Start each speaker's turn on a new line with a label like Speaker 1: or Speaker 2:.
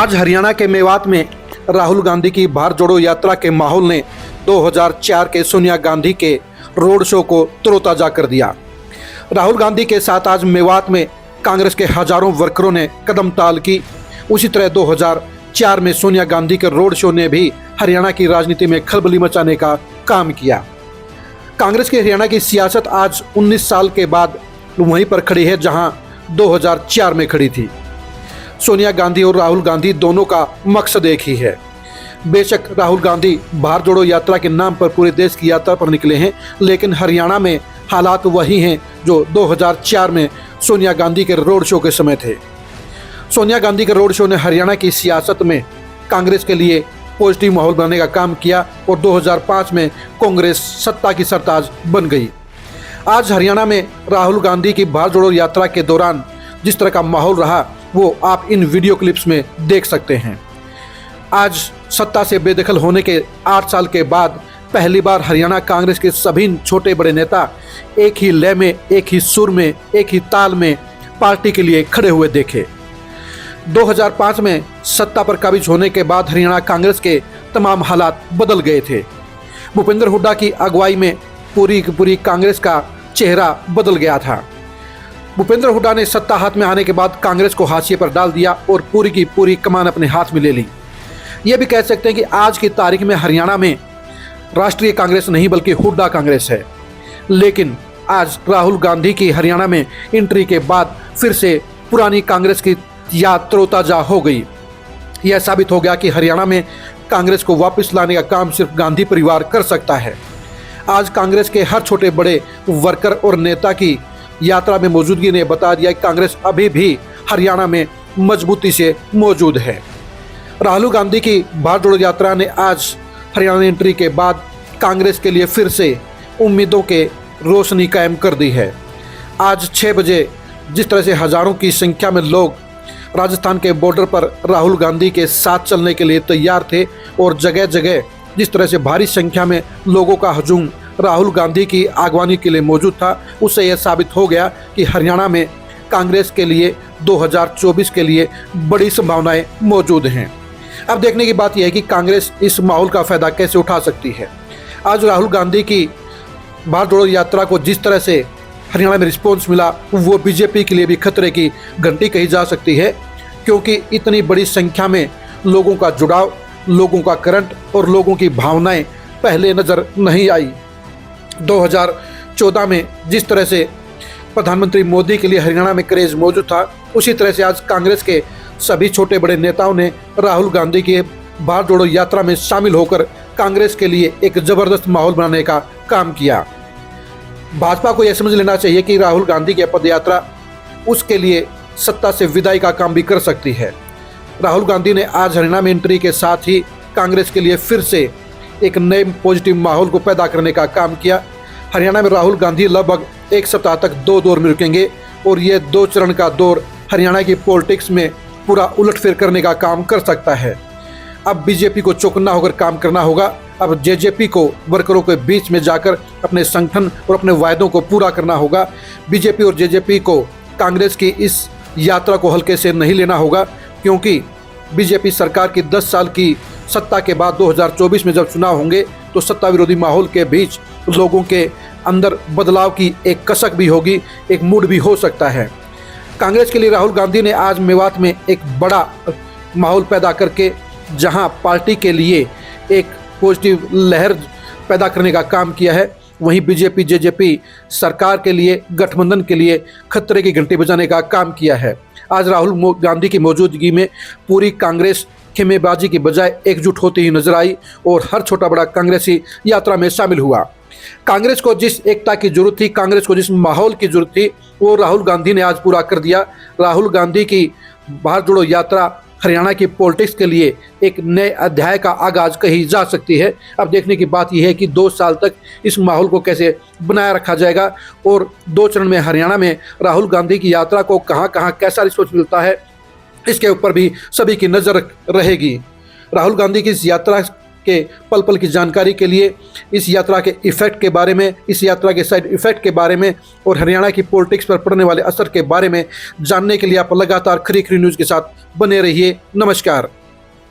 Speaker 1: आज हरियाणा के मेवात में राहुल गांधी की भारत जोड़ो यात्रा के माहौल ने 2004 के सोनिया गांधी के रोड शो को तरोताजा कर दिया। राहुल गांधी के साथ आज मेवात में कांग्रेस के हजारों वर्करों ने कदम ताल की। उसी तरह 2004 में सोनिया गांधी के रोड शो ने भी हरियाणा की राजनीति में खलबली मचाने का काम किया। कांग्रेस की हरियाणा की सियासत आज 19 साल के बाद वहीं पर खड़ी है जहां 2004 में खड़ी थी। सोनिया गांधी और राहुल गांधी दोनों का मकसद एक ही है। बेशक राहुल गांधी भारत जोड़ो यात्रा के नाम पर पूरे देश की यात्रा पर निकले हैं, लेकिन हरियाणा में हालात वही हैं जो 2004 में सोनिया गांधी के रोड शो के समय थे। सोनिया गांधी के रोड शो ने हरियाणा की सियासत में कांग्रेस के लिए पॉजिटिव माहौल बनाने का काम किया और 2005 में कांग्रेस सत्ता की सरताज बन गई। आज हरियाणा में राहुल गांधी की भारत जोड़ो यात्रा के दौरान जिस तरह का माहौल रहा वो आप इन वीडियो क्लिप्स में देख सकते हैं। आज सत्ता से बेदखल होने के 8 साल के बाद पहली बार हरियाणा कांग्रेस के सभी छोटे बड़े नेता एक ही लय में, एक ही सुर में, एक ही ताल में पार्टी के लिए खड़े हुए देखे। 2005 में सत्ता पर काबिज होने के बाद हरियाणा कांग्रेस के तमाम हालात बदल गए थे। भूपेंद्र हुड्डा की अगुवाई में पूरी कांग्रेस का चेहरा बदल गया था। भूपेंद्र हुड्डा ने सत्ता हाथ में आने के बाद कांग्रेस को हाशिए पर डाल दिया और पूरी की पूरी कमान अपने हाथ में ले ली। ये भी कह सकते हैं कि आज की तारीख में हरियाणा में राष्ट्रीय कांग्रेस नहीं बल्कि हुड्डा कांग्रेस है। लेकिन आज राहुल गांधी की हरियाणा में एंट्री के बाद फिर से पुरानी कांग्रेस की याद तरोताजा हो गई। यह साबित हो गया कि हरियाणा में कांग्रेस को वापस लाने का काम सिर्फ गांधी परिवार कर सकता है। आज कांग्रेस के हर छोटे बड़े वर्कर और नेता की यात्रा में मौजूदगी ने बता दिया कि कांग्रेस अभी भी हरियाणा में मजबूती से मौजूद है। राहुल गांधी की भारत जोड़ो यात्रा ने आज हरियाणा में एंट्री के बाद कांग्रेस के लिए फिर से उम्मीदों के रोशनी कायम कर दी है। आज 6 बजे जिस तरह से हजारों की संख्या में लोग राजस्थान के बॉर्डर पर राहुल गांधी के साथ चलने के लिए तैयार थे और जगह जगह जिस तरह से भारी संख्या में लोगों का हजूम राहुल गांधी की आगवानी के लिए मौजूद था, उससे यह साबित हो गया कि हरियाणा में कांग्रेस के लिए 2024 के लिए बड़ी संभावनाएं मौजूद हैं। अब देखने की बात यह है कि कांग्रेस इस माहौल का फायदा कैसे उठा सकती है। आज राहुल गांधी की भारत जोड़ो यात्रा को जिस तरह से हरियाणा में रिस्पॉन्स मिला वो बीजेपी के लिए भी खतरे की घंटी कही जा सकती है, क्योंकि इतनी बड़ी संख्या में लोगों का जुड़ाव, लोगों का करंट और लोगों की भावनाएं पहले नज़र नहीं आई। 2014 में जिस तरह से प्रधानमंत्री मोदी के लिए हरियाणा में क्रेज मौजूद था, उसी तरह से आज कांग्रेस के सभी छोटे बड़े नेताओं ने राहुल गांधी की भारत जोड़ो यात्रा में शामिल होकर कांग्रेस के लिए एक जबरदस्त माहौल बनाने का काम किया। भाजपा को यह समझ लेना चाहिए कि राहुल गांधी की पदयात्रा उसके लिए सत्ता से विदाई का काम भी कर सकती है। राहुल गांधी ने आज हरियाणा में एंट्री के साथ ही कांग्रेस के लिए फिर से एक नए पॉजिटिव माहौल को पैदा करने का काम किया। हरियाणा में राहुल गांधी लगभग 1 सप्ताह तक 2 दौर में रुकेंगे और ये 2 चरण का दौर हरियाणा की पॉलिटिक्स में पूरा उलटफेर करने का काम कर सकता है। अब बीजेपी को चौकन्ना होकर काम करना होगा। अब जेजेपी को वर्करों के बीच में जाकर अपने संगठन और अपने वायदों को पूरा करना होगा। बीजेपी और जेजेपी को कांग्रेस की इस यात्रा को हल्के से नहीं लेना होगा, क्योंकि बीजेपी सरकार की 10 साल की सत्ता के बाद 2024 में जब चुनाव होंगे तो सत्ता विरोधी माहौल के बीच लोगों के अंदर बदलाव की एक कसक भी होगी, एक मूड भी हो सकता है। कांग्रेस के लिए राहुल गांधी ने आज मेवात में एक बड़ा माहौल पैदा करके जहां पार्टी के लिए एक पॉजिटिव लहर पैदा करने का काम किया है, वहीं बीजेपी जेजेपी सरकार के लिए, गठबंधन के लिए खतरे की घंटी बजाने का काम किया है। आज राहुल गांधी की मौजूदगी में पूरी कांग्रेस खेमेबाजी की बजाय एकजुट होती हुई नजर आई और हर छोटा बड़ा कांग्रेसी यात्रा में शामिल हुआ। कांग्रेस को जिस एकता की जरूरत थी, कांग्रेस को जिस माहौल की जरूरत थी, वो राहुल गांधी ने आज पूरा कर दिया। राहुल गांधी की भारत जोड़ो यात्रा हरियाणा की पॉलिटिक्स के लिए एक नए अध्याय का आगाज कही जा सकती है। अब देखने की बात यह है कि 2 साल तक इस माहौल को कैसे बनाए रखा जाएगा और 2 चरण में हरियाणा में राहुल गांधी की यात्रा को कहां कहां कैसा रिस्पॉन्स मिलता है, इसके ऊपर भी सभी की नज़र रहेगी। राहुल गांधी की इस यात्रा के पल पल की जानकारी के लिए, इस यात्रा के इफेक्ट के बारे में, इस यात्रा के साइड इफेक्ट के बारे में और हरियाणा की पॉलिटिक्स पर पड़ने वाले असर के बारे में जानने के लिए आप लगातार खरी खरी न्यूज़ के साथ बने रहिए। नमस्कार।